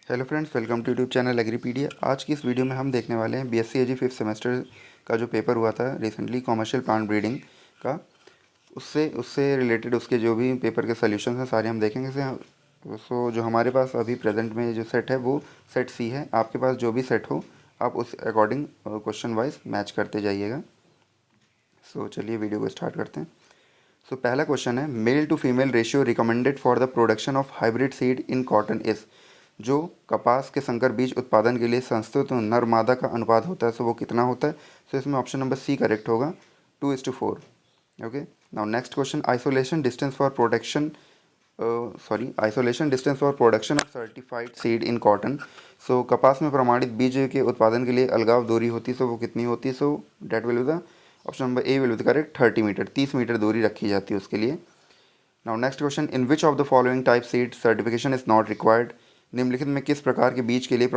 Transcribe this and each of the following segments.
Hello friends, welcome to YouTube channel Agripedia. आज की इस वीडियो में हम देखने वाले हैं बीएससी एजी फिफ्थ सेमेस्टर का जो पेपर हुआ था रिसेंटली कॉमर्शियल प्लांट ब्रीडिंग का। उससे उससे रिलेटेड उसके जो भी पेपर के सॉल्यूशंस हैं सारे हम देखेंगे सो जो हमारे पास अभी प्रेजेंट में जो सेट है वो सेट सी है। आपके पास जो भी सेट हो आप उस अकॉर्डिंग क्वेश्चन वाइज मैच करते जाइएगा। सो चलिए वीडियो को स्टार्ट करते हैं। सो पहला क्वेश्चन है, male to female ratio recommended for the production of hybrid seed in cotton is. जो कपास के संकर बीज उत्पादन के लिए संस्तुत नर मादा का अनुपात होता है सो वो कितना होता है। सो इसमें ऑप्शन नंबर सी करेक्ट होगा, 2:4। Okay, now next question, isolation distance for protection isolation distance for production of certified seed in cotton. So कपास में प्रमाणित बीज के उत्पादन के लिए अलगाव दूरी होती है, सो वो कितनी होती है। So that will be the option number A will be the correct, 30 meter, 30 meter दूरी रखी जाती है उसके लिए। Now next question, in which of the following type seed certification is not required. निम्नलिखित में किस प्रकार के बीज के लिए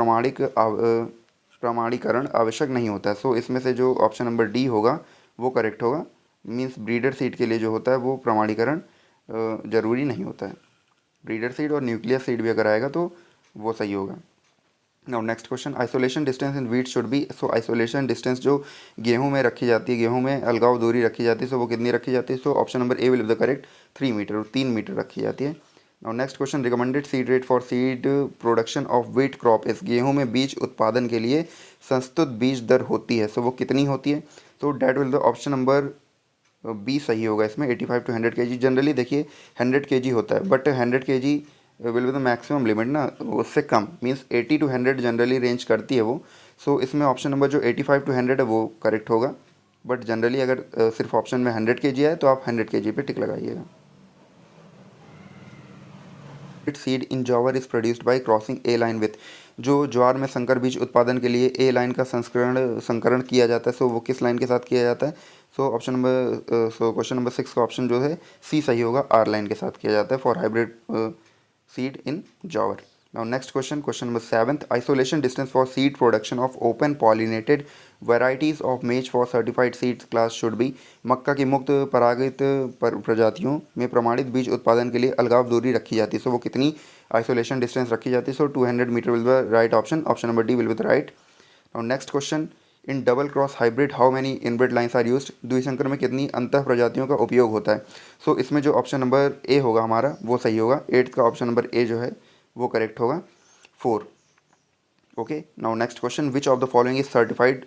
प्रमाणीकरण आवश्यक नहीं होता है। सो इसमें से जो ऑप्शन नंबर डी होगा वो करेक्ट होगा। मीन्स ब्रीडर सीड के लिए जो होता है वो प्रमाणीकरण जरूरी नहीं होता है। ब्रीडर सीड और न्यूक्लियस सीड भी अगर आएगा तो वो सही होगा। Now next question, isolation distance in wheat should be. So isolation distance जो गेहूं में रखी जाती है, गेहूं में अलगाव दूरी रखी जाती है, सो वो कितनी रखी जाती है। So option number A will be the correct, 3 metre, 3 metre रखी जाती है। Now next question, recommended seed rate for seed production of wheat crop is. गेहूं में बीज उत्पादन के लिए संस्तुत बीज दर होती है, सो वो कितनी होती है। So that will the option number B सही होगा इसमें, 85 to 100 kg। जनरली देखिए 100 kg होता है, but 100 kg will be the maximum limit ना, उससे come means 80 to 100 generally range करती है वो। सो इसमें ऑप्शन नंबर जो 85 to 100 है वो करेक्ट होगा। बट जनरली अगर सिर्फ ऑप्शन में 100 kg है तो आप 100 kg पे टिक लगाइएगा। Seed in jowar is produced by crossing A line with. जो ज्वार में संकर बीज उत्पादन के लिए ए लाइन का संकरण किया जाता है, सो वो किस लाइन के साथ किया जाता है। So option number question number 6 का ऑप्शन जो है सी सही होगा, आर लाइन के साथ किया जाता है for hybrid seed in jowar. Now next question, question number 7, isolation distance for seed production of open pollinated varieties of maize for certified seeds class should be. मक्का की मुक्त परागित प्रजातियों में प्रमाणित बीज उत्पादन के लिए अलगाव दूरी रखी जाती है, सो वो कितनी आइसोलेशन डिस्टेंस रखी जाती है। So 200 meter will be right option, option number D will be the right. और next question, in double cross hybrid how many inbred lines are used. द्विसंकर में कितनी अंतः प्रजातियों का उपयोग होता है। सो इसमें जो ऑप्शन नंबर ए होगा हमारा वो सही होगा, 8 का ऑप्शन नंबर ए जो है वो करेक्ट होगा, 4। Okay, now next question, which of the following is certified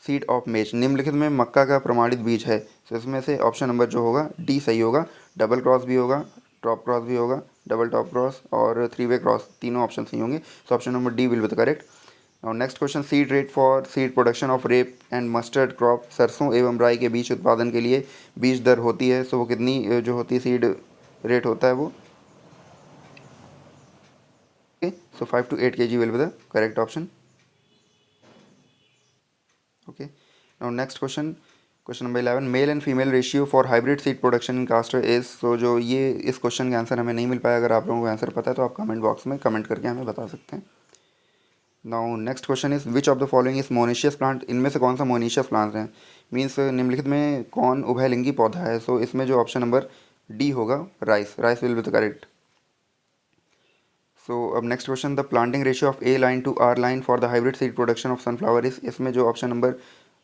seed of मेज। निम्नलिखित में मक्का का प्रमाणित बीज है, तो इसमें से ऑप्शन नंबर जो होगा डी सही होगा। डबल क्रॉस भी होगा, टॉप क्रॉस भी होगा, डबल टॉप क्रॉस और 3-वे क्रॉस, तीनों ऑप्शन सही होंगे। So option number D will be the correct. और next question, seed rate for seed production of rape and mustard crop. सरसों एवं राई के बीज उत्पादन के लिए बीज दर होती है, सो वो कितनी जो होती है सीड रेट होता है वो। Okay, so 5 to 8 kg will be the correct option. Okay, now next question, question number 11, male and female ratio for hybrid seed production in castor is. So जो ये इस क्वेश्चन का आंसर हमें नहीं मिल पाया, अगर आप लोगों को आंसर पता है तो आप कमेंट बॉक्स में कमेंट करके हमें बता सकते हैं। Now next question is, which of the following is monoecious plant. इनमें से कौन सा मोनिशियस प्लांट है, मीन्स निम्नलिखित में कौन उभयलिंगी पौधा है। सो इसमें जो ऑप्शन नंबर डी होगा, rice, rice will be the correct. So अब next question, the planting ratio of A line to R line for the hybrid seed production of sunflower is. इसमें जो ऑप्शन नंबर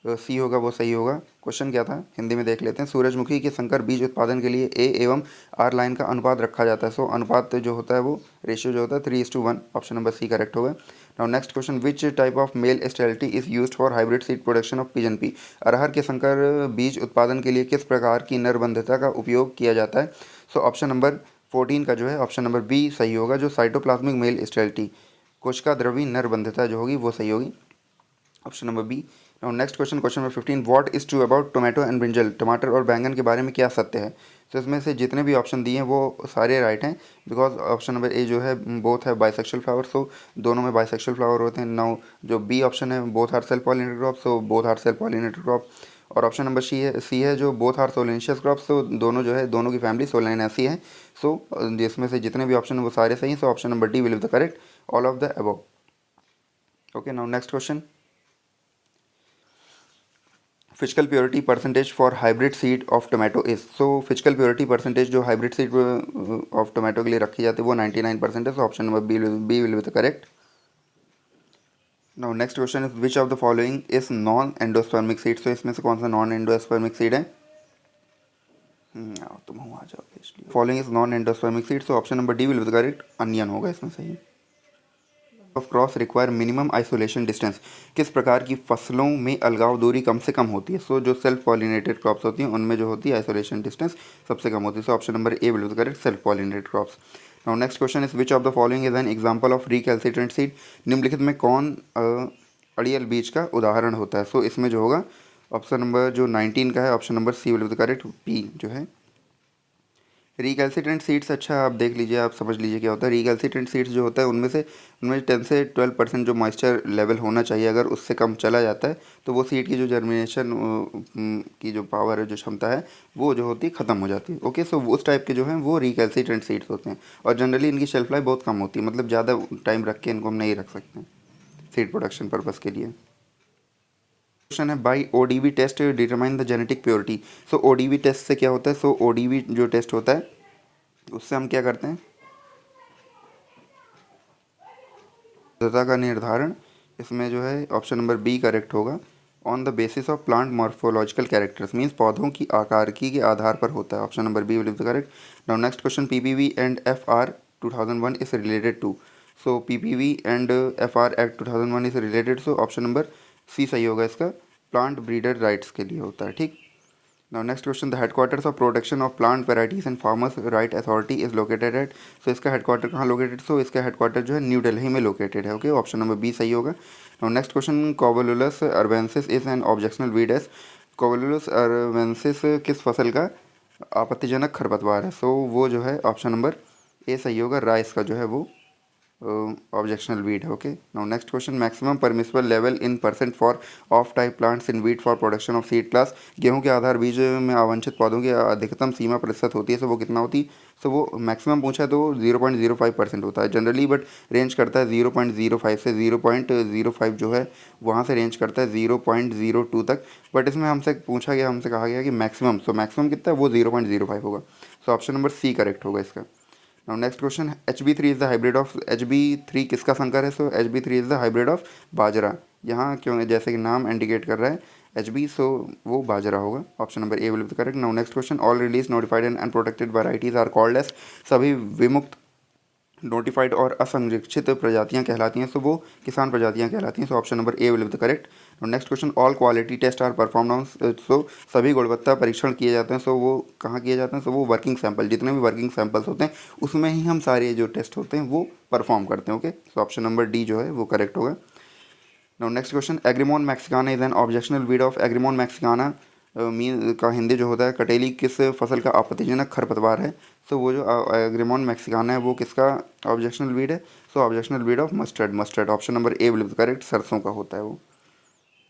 सी होगा वो सही होगा। Question क्या था हिंदी में देख लेते हैं। सूरजमुखी के संकर बीज उत्पादन के लिए ए एवं आर लाइन का अनुपात रखा जाता है। सो अनुपात जो होता है वो रेशियो जो होता है 3:1, ऑप्शन नंबर सी करेक्ट होगा। Now next question, which type of male sterility is used for hybrid seed production of pigeon pea. अरहर के संकर बीज उत्पादन के लिए किस प्रकार की नरबंधता का उपयोग किया जाता है। सो ऑप्शन नंबर 14 का जो है ऑप्शन नंबर बी सही होगा, जो साइटोप्लाज्मिक मेल स्टेरिलिटी, कोशिका द्रवी नरबंधता जो होगी वो सही होगी, option number B. Now next question, question number 15, what is true about tomato and brinjal. टमाटर और बैंगन के बारे में क्या सत्य है। तो इसमें से जितने भी ऑप्शन दिए हैं वो सारे राइट हैं, बिकॉज ऑप्शन नंबर ए जो है बोथ है बाइसेक्सुअल फ्लावर, सो दोनों में बाइसेक्सुअल फ्लावर होते हैं। नाउ जो बी ऑप्शन है both are self pollinated crop, so both are self pollinated crop. और ऑप्शन नंबर सी है जो बोथ आर सोलेनिशियस क्रॉप्स, तो दोनों जो है दोनों की फैमिली सोलेनेसी है। सो जिसमें से जितने भी ऑप्शन है वो सारे सही हैं, so option number D will be the correct, all of the above. Okay, now next question, physical purity percentage for hybrid seed of tomato is. So physical purity percentage जो हाइब्रिड सीड ऑफ टोमेटो के लिए रखी जाती है वो 99% है, so option number B will be the correct. Now next question is which of the following is non endospermic seed. तो इसमें से कौन सा नॉन एंडोस्पर्मिक सीड है? तुम हो आ जाओ। Following is non endospermic seed, so option number D will be the correct, onion होगा इसमें सही। Of cross require minimum isolation distance. किस प्रकार की फसलों में अलगाव दूरी कम से कम होती है? सो जो सेल्फ पॉलिनेटेड क्रॉप्स होती हैं उनमें जो होती है आइसोलेशन डिस्टेंस सबसे कम होती है। So option number A will be the correct, self pollinated crops. Now next question is which of the following is an example of recalcitrant seed. निम्नलिखित में कौन अड़ियल बीज का उदाहरण होता है? सो इसमें जो होगा ऑप्शन नंबर जो 19 का है, option number C will be the correct, P जो है। रिकैल्सिट्रेंट सीड्स, अच्छा आप देख लीजिए, आप समझ लीजिए क्या होता है। रिकैल्सिट्रेंट सीड्स जो होता है उनमें 10 से 12% जो मॉइस्चर लेवल होना चाहिए, अगर उससे कम चला जाता है तो वो सीड की जो जर्मिनेशन की जो पावर है, जो क्षमता है, वो जो होती है ख़त्म हो जाती है। ओके, सो उस टाइप के जो हैं वो रिकैल्सिट्रेंट सीड्स होते हैं, और जनरली इनकी शेल्फ लाइफ बहुत कम होती है, मतलब ज़्यादा टाइम रख के इनको हम नहीं रख सकते सीड प्रोडक्शन पर्पज़ के लिए। क्वेश्चन है by ODV test determine the genetic purity. So ODV test से क्या होता है? सो ओडीवी जो टेस्ट होता है उससे हम क्या करते हैं, शुद्धता का निर्धारण। इसमें जो है ऑप्शन नंबर बी करेक्ट होगा। On the basis of plant morphological characters, means पौधों की आकारकी के आधार पर होता है। Option number B will be correct. Now next question, PPV and FR 2001 is related to. So PPV and FR act 2001 is related, so option number C सही होगा इसका, प्लांट ब्रीडर राइट्स के लिए होता है। ठीक। Now next question, the headquarters of protection of plant varieties and farmers right authority is located at. So इसका headquarter कहाँ लोकेटेड? सो इसका हेडक्वार्टर जो है न्यू दिल्ली में लोकेटेड है। ओके, ऑप्शन नंबर बी सही होगा। Now next question, convolvulus arvensis is an objectional weed as. Convolvulus arvensis किस फसल का आपत्तिजनक खरपतवार है? सो वो जो है ऑप्शन नंबर ए सही होगा, राइस का जो है वो ऑब्जेक्शनल वीड है। Okay, now next question, maximum permissible level in percent for of type plants in wheat for production of seed class. गेहूं के आधार बीज में अवांछित पौधों की अधिकतम सीमा प्रतिशत होती है, सो वो कितना होती है? सो वो मैक्सिमम पूछा है तो 0.05% होता है जनरली, बट रेंज करता है 0.05 से 0.05 जो है वहाँ से रेंज करता है 0.02 तक। बट इसमें हमसे पूछा गया, हमसे कहा गया कि मैक्सिमम, सो मैक्सिमम कितना है? वो 0.05 होगा। So option number C correct होगा इसका। Now next question, HB3 is the hybrid of. HB3 किसका संकर है? So HB3 is the hybrid of bajra. यहाँ क्यों, जैसे कि नाम इंडिकेट कर रहा है HB, सो वो बाजरा होगा। Option number A will be correct. Now next question, all release notified and unprotected varieties are called as. सभी विमुक्त, नोटिफाइड और असंरक्षित प्रजातियां कहलाती हैं, सो वो किसान प्रजातियां कहलाती हैं। So option number A will be the correct. Next question, all quality test are perform on. So सभी गुणवत्ता परीक्षण किए जाते हैं, सो वो कहाँ किए जाते हैं? सो वो वर्किंग सैंपल, जितने भी वर्किंग सैंपल्स होते हैं उसमें ही हम सारे जो टेस्ट होते हैं वो परफॉर्म करते हैं। Okay, so option number D जो है वो करेक्ट होगा। नाउ नेक्स्ट क्वेश्चन, एग्रीमोन mexicana is an objectional weed of. एग्रीमोन मैक्सिकाना मीन का हिंदी जो होता है कटेली किस फसल का आपत्तिजनक खरपतवार है? सो वो जो एग्रीमोन मैक्सिकाना है वो किसका ऑब्जेक्शनल वीड है? So objectional weed of mustard. Mustard option number A will be correct, सरसों का होता है वो।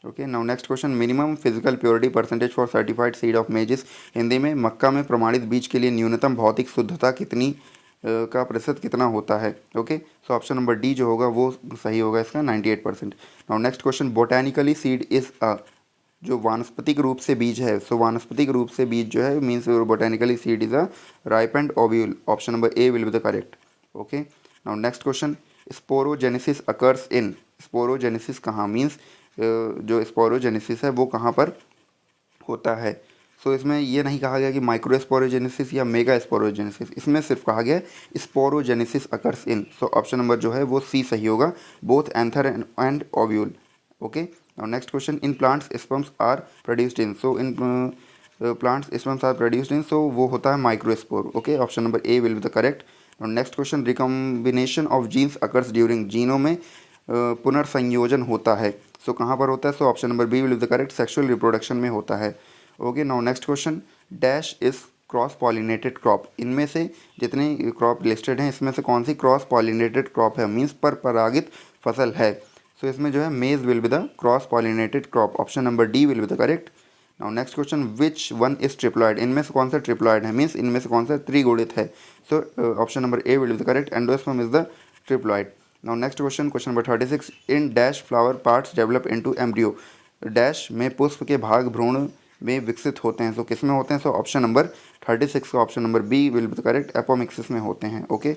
Okay, now next question, minimum physical purity percentage for certified seed of maizes. Hindi में मक्का में प्रमाणित बीज के लिए न्यूनतम भौतिक शुद्धता कितनी का प्रतिशत कितना होता है? Okay, so option number D जो होगा वो सही होगा इसका, 98%। Now next question, botanically seed is a. जो वानस्पतिक रूप से बीज है, सो वानस्पतिक रूप से बीज जो है means botanically seed is a ripened ovule. Option number A will be the correct. Okay, now next question, sporogenesis occurs in. Sporogenesis कहाँ, मीन्स जो स्पोरोजेनेसिस है वो कहाँ पर होता है? सो इसमें ये नहीं कहा गया कि माइक्रो स्पोरोजेनेसिस या मेगा स्पोरोजेनेसिस, इसमें सिर्फ कहा गया sporogenesis occurs in. So option number जो है वो सी सही होगा, both anther and ovule. Okay, now next question, in plants sperms are produced in. So in plants sperms are produced in, so वो होता है microspore. Okay, option number A will be the correct. Next question, recombination of genes occurs during. जीनों में पुनर्संयोजन होता है, सो कहाँ पर होता है? So option number B will be the correct, sexual reproduction में होता है। Okay, now next question, dash is cross pollinated crop. इनमें से जितने क्रॉप लिस्टेड हैं इसमें से कौन सी क्रॉस पॉलिनेटेड क्रॉप है, मीन्स पर परागित फसल है? सो इसमें जो है maize will be the cross pollinated crop. Option number D will be the correct. Now next question, which one is triploid. इनमें से कौन सा ट्रिप्लॉइड है, मीन्स इनमें से कौन सा त्रिगुणित है? So option number A will be the correct, endosperm is the triploid. Now next question, question number 36, in dash flower parts develop into embryo. Dash में पुष्प के भाग भ्रूण में विकसित होते हैं, सो किस में होते हैं? सो ऑप्शन नंबर 36 का option number B will be the correct, apomixis में होते हैं। Okay,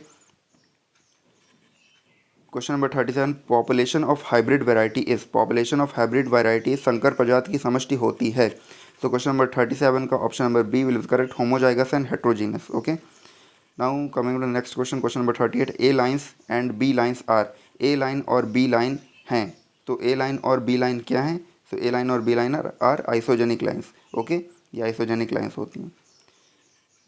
question number 37, population of hybrid variety is, population of hybrid variety संकर प्रजाति की समष्टि होती है। सो क्वेश्चन नंबर 37 का option number B will be correct, homozygous and heterogenous. Okay, now coming to next question, question number 38, A lines and B lines are, A line और B line हैं, तो ए लाइन और B line क्या हैं? So A line और B line are isogenic lines. Okay, ये isogenic lines होती हैं।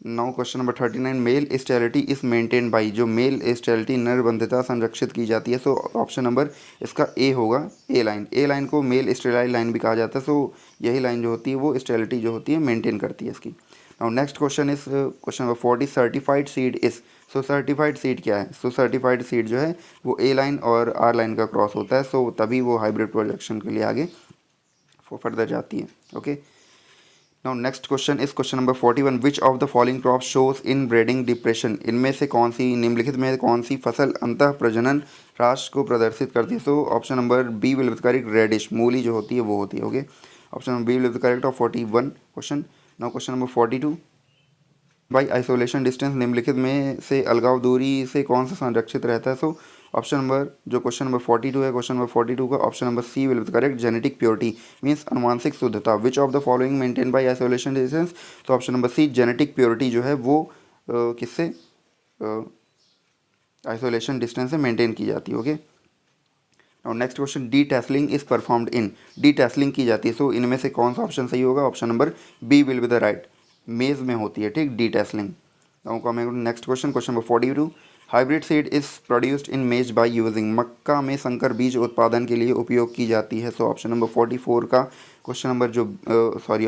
Now question number 39, male sterility is maintain by, जो मेल स्टेरिलिटी नरबंधिता संरक्षित की जाती है। सो ऑप्शन नंबर इसका ए होगा, ए लाइन। ए लाइन को मेल स्टेराइल लाइन भी कहा जाता है। सो यही लाइन जो होती है वो स्टेरिलिटी जो होती है मेंटेन करती है इसकी। Now next question is question number 40, certified seed is, so certified seed क्या है? सो सर्टिफाइड सीड जो है वो ए लाइन और आर लाइन का क्रॉस होता है। सो तभी वो हाइब्रिड प्रोडक्शन के लिए आगे फर्दर जाती है। Okay, now next question is question number 41, which of the following crop shows in breeding depression, इनमें से कौन सी, निम्नलिखित में कौन सी फसल अंतः प्रजनन ह्रास को प्रदर्शित करती है? So option number B will be correct, radish, मूली जो होती है वो होती है। Okay, option number B will be correct of 41 question. Now question number 42, by isolation distance, निम्नलिखित में से अलगाव दूरी से कौन सा संरक्षित रहता है? सो ऑप्शन नंबर जो क्वेश्चन नंबर 42 है, क्वेश्चन नंबर 42 का option number C will be correct, genetic purity means अनुवांशिक शुद्धता। Which of the following maintain by isolation distance, तो option number C, genetic purity जो है वो किससे आइसोलेशन डिस्टेंस से मेंटेन की जाती है। ओके, और next question, detasseling is performed in, detasseling की जाती है। सो इनमें से कौन सा ऑप्शन सही होगा? Option number B will be the right, maize में होती है, ठीक, detasseling. Now coming to next question, question number 42, hybrid seed is produced in maize by using, मक्का में संकर बीज उत्पादन के लिए उपयोग की जाती है। सो ऑप्शन नंबर 44 का क्वेश्चन नंबर जो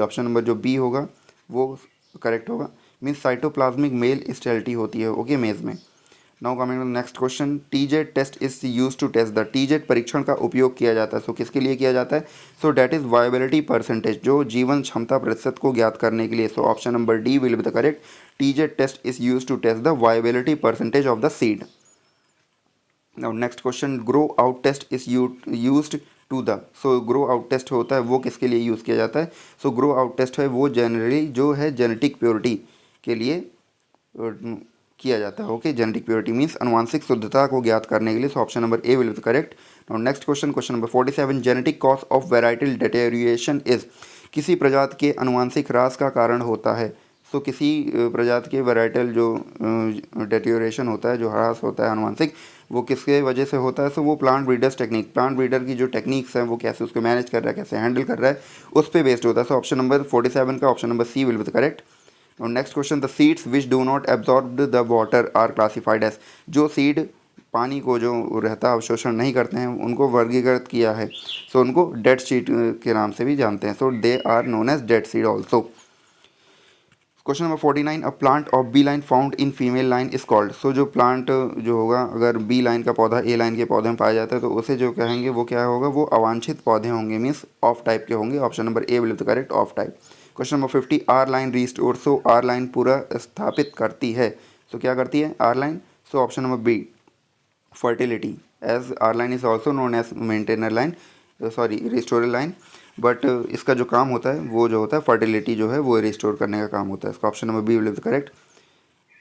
ऑप्शन नंबर जो बी होगा वो करेक्ट होगा, मीन्स साइटोप्लाज्मिक मेल स्टेरिलिटी होती है। ओके, मेज में। Now coming to next question, TZ test is use to test the, TZ परीक्षण का उपयोग किया जाता है। सो किसके लिए किया जाता है? So that is viability percentage, जो जीवन क्षमता प्रतिशत को ज्ञात करने के लिए। So option number D will be the correct, TZ test is use to test the viability percentage of the seed. Now next question, grow out test is used to the, so grow out test होता है वो किसके लिए use किया जाता है? सो grow out test है वो जनरली जो है जेनेटिक प्योरिटी के लिए किया जाता है। ओके, जेनेटिक प्योरिटी मीन्स अनुवांशिक शुद्धता को ज्ञात करने के लिए। So option number A will be correct. Now next question, question number 47, genetic cause of varietal deterioration is, किसी प्रजाति के अनुवांशिक ह्रास का कारण होता है। सो किसी प्रजाति के वेराइटल जो डिटेरियोरेशन होता है, जो ह्रास होता है अनुवांशिक, वो किसके वजह से होता है? सो वो plant breeders technique, plant breeder की जो टेक्निक्स हैं वो कैसे उसको मैनेज कर रहा है, कैसे हैंडल कर रहा है, उस पर बेस्ड होता है। सो ऑप्शन नंबर 47 का option number C will be correct. और next question, the seeds which do not absorb the water are classified as, जो सीड पानी को जो रहता अवशोषण नहीं करते हैं उनको वर्गीकृत किया है। सो उनको डेड सीड के नाम से भी जानते हैं। So they are known as dead seed also. Question number 49, a plant of B line found in female line is called, so जो प्लांट जो होगा अगर बी लाइन का पौधा ए लाइन के पौधे में पाया जाता है तो उसे जो कहेंगे वो क्या होगा? वो अवांछित पौधे होंगे, मीन्स ऑफ टाइप के होंगे। Option number A will be correct, off type. Question number 50, R line restore, so R line पूरा स्थापित करती है। सो क्या करती है R line? So option number B, fertility, as R line is also known as maintainer line, sorry restorer line, but इसका जो काम होता है वो जो होता है फर्टिलिटी जो है वो रिस्टोर करने का काम होता है। इसका option number B will be correct.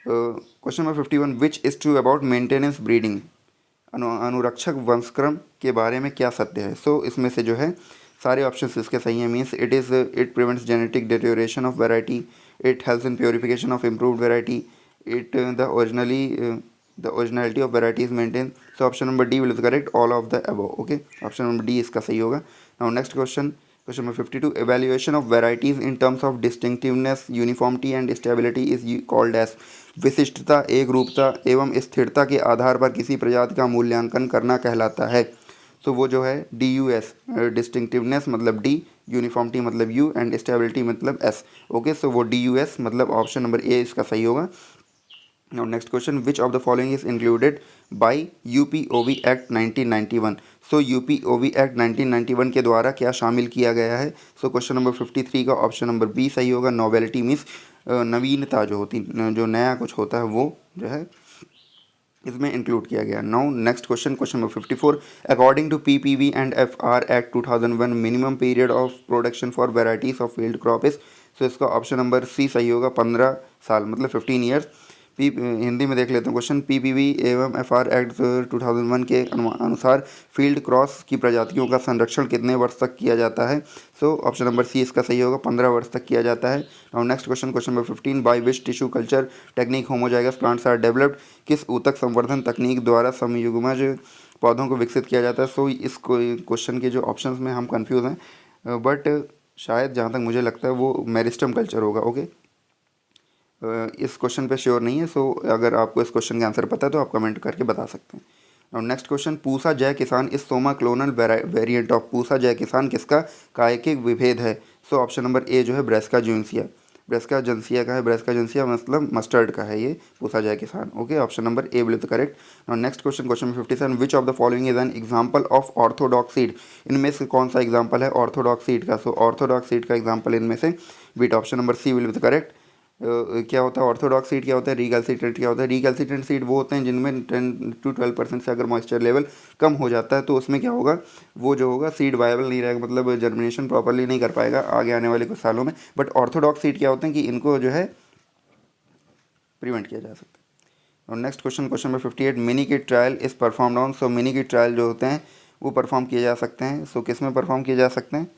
Question number 51, which is true about maintenance breeding, अनुरक्षक वंशक्रम के बारे में क्या सत्य है? सो इसमें से जो है सारे ऑप्शंस इसके सही हैं, means it prevents genetic deterioration of variety, it helps in purification of improved variety, it the originality of variety is maintain. So option number D will be correct, all of the above. Okay, option number D इसका सही होगा। Now next question, question number 52, evaluation of varieties in terms of distinctiveness, uniformity and stability is called as, विशिष्टता, एक रूपता एवं स्थिरता के आधार पर किसी प्रजाति का मूल्यांकन करना कहलाता है। सो वो जो है DUS, डिस्टिंक्टिवनेस मतलब D, यूनिफॉर्मिटी मतलब U एंड स्टेबिलिटी मतलब S। ओके, सो वो DUS मतलब ऑप्शन नंबर ए इसका सही होगा। Now next question, which of the following is included by UPOV Act 1991? So UPOV Act 1991 के द्वारा क्या शामिल किया गया है? सो क्वेश्चन नंबर 53 का ऑप्शन नंबर बी सही होगा, नोवेलिटी मीन्स नवीनता जो होती, जो नया कुछ होता है वो जो है इसमें इंक्लूड किया गया। Now next question, question number 54, according to PPV and FR Act 2001 minimum period of production for varieties of field crop is, so इसका ऑप्शन नंबर सी सही होगा, 15 साल मतलब 15 ईयर्स। हिंदी में देख लेते हैं क्वेश्चन। पीपीवी एवं एफआर एक्ट 2001 के अनुसार फील्ड क्रॉस की प्रजातियों का संरक्षण कितने वर्ष तक किया जाता है? सो ऑप्शन नंबर सी इसका सही होगा, 15 वर्ष तक किया जाता है। और next question, question number 15, by which tissue culture technique homozygous plants are developed? किस ऊतक संवर्धन तकनीक द्वारा समयुग्मज पौधों को विकसित किया जाता है? सो इस क्वेश्चन के जो ऑप्शंस में हम कंफ्यूज हैं, बट शायद जहाँ तक मुझे लगता है वो मेरिस्टम कल्चर होगा। ओके, इस क्वेश्चन पे श्योर नहीं है। सो अगर आपको इस क्वेश्चन का आंसर पता है तो आप कमेंट करके बता सकते हैं। और नेक्स्ट क्वेश्चन, पूसा जय किसान इस Soma clonal variant of Pusa Jai किसान किसका कायिक विभेद है? सो ऑप्शन नंबर ए जो है ब्रेस्का जूनसिया, ब्रेस्का जंसिया का है, ब्रेस्का जंसिया मतलब मस्टर्ड का है ये Pusa Jai Kisan. Okay, option number A will be correct. और next question, question number 57, which of the following is an example of orthodox seed? इनमें से कौन सा एग्जांपल है ऑर्थोडॉक्स सीड का? सो ऑर्थोडॉक्स सीड का एग्जांपल इनमें से beet, option number C will be correct. क्या होता है ऑर्थोडॉक्स सीड, क्या होता है रिकैल्सिट्रेंट, क्या होता है रिकैल्सिट्रेंट सीड? वो होते हैं जिनमें 10 to 12% से अगर मॉइस्चर लेवल कम हो जाता है तो उसमें क्या होगा, वो जो होगा सीड वायबल नहीं रहेगा, मतलब जर्मिनेशन प्रॉपरली नहीं कर पाएगा आगे आने वाले कुछ सालों में। बट ऑर्थोडॉक्स सीड क्या होते हैं कि इनको जो है प्रिवेंट किया जा सकता है। और next question, question number 58, mini kit trial is performed on? So mini kit trial जो होते हैं वो परफॉर्म किए जा सकते हैं। सो किस में परफॉर्म किए जा सकते हैं?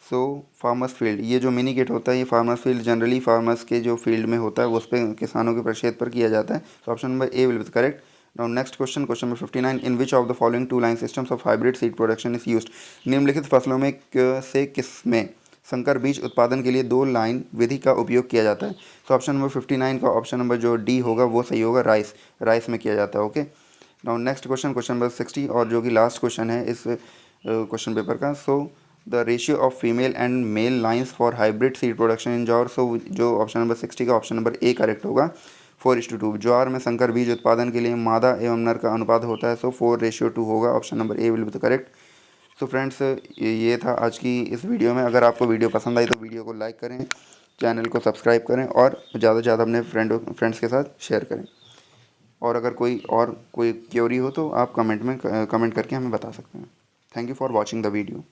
सो फार्मर्स फील्ड, ये जो मिनी किट होता है ये फार्मर्स फील्ड जनरली फार्मर्स के जो फील्ड में होता है उस पर किसानों के प्रक्षेत्र पर किया जाता है। तो option number A will be correct. Now next question, question number 59, in which of the following two line systems of hybrid seed production is used? निम्नलिखित फसलों में से किस में संकर बीज उत्पादन के लिए 2 लाइन विधि का उपयोग किया जाता है? तो ऑप्शन नंबर 59 का ऑप्शन नंबर जो डी होगा वो सही होगा, राइस, राइस में किया जाता है। Okay, now next question, question number 60 और जो कि लास्ट क्वेश्चन है इस क्वेश्चन पेपर का। So the ratio of female and male lines for hybrid seed production in jowar? So जो ऑप्शन नंबर 60 का ऑप्शन नंबर ए करेक्ट होगा, 4:2। ज्वार में संकर बीज उत्पादन के लिए मादा एवं नर का अनुपात होता है, सो 4:2 होगा, option number A will be correct. So friends, ये था आज की इस वीडियो में। अगर आपको वीडियो पसंद आई तो वीडियो को लाइक करें, चैनल को सब्सक्राइब करें और ज़्यादा से ज़्यादा अपने फ्रेंड्स के साथ शेयर करें। और अगर कोई क्वेरी हो तो आप कमेंट करके हमें बता सकते हैं। Thank you for watching the video.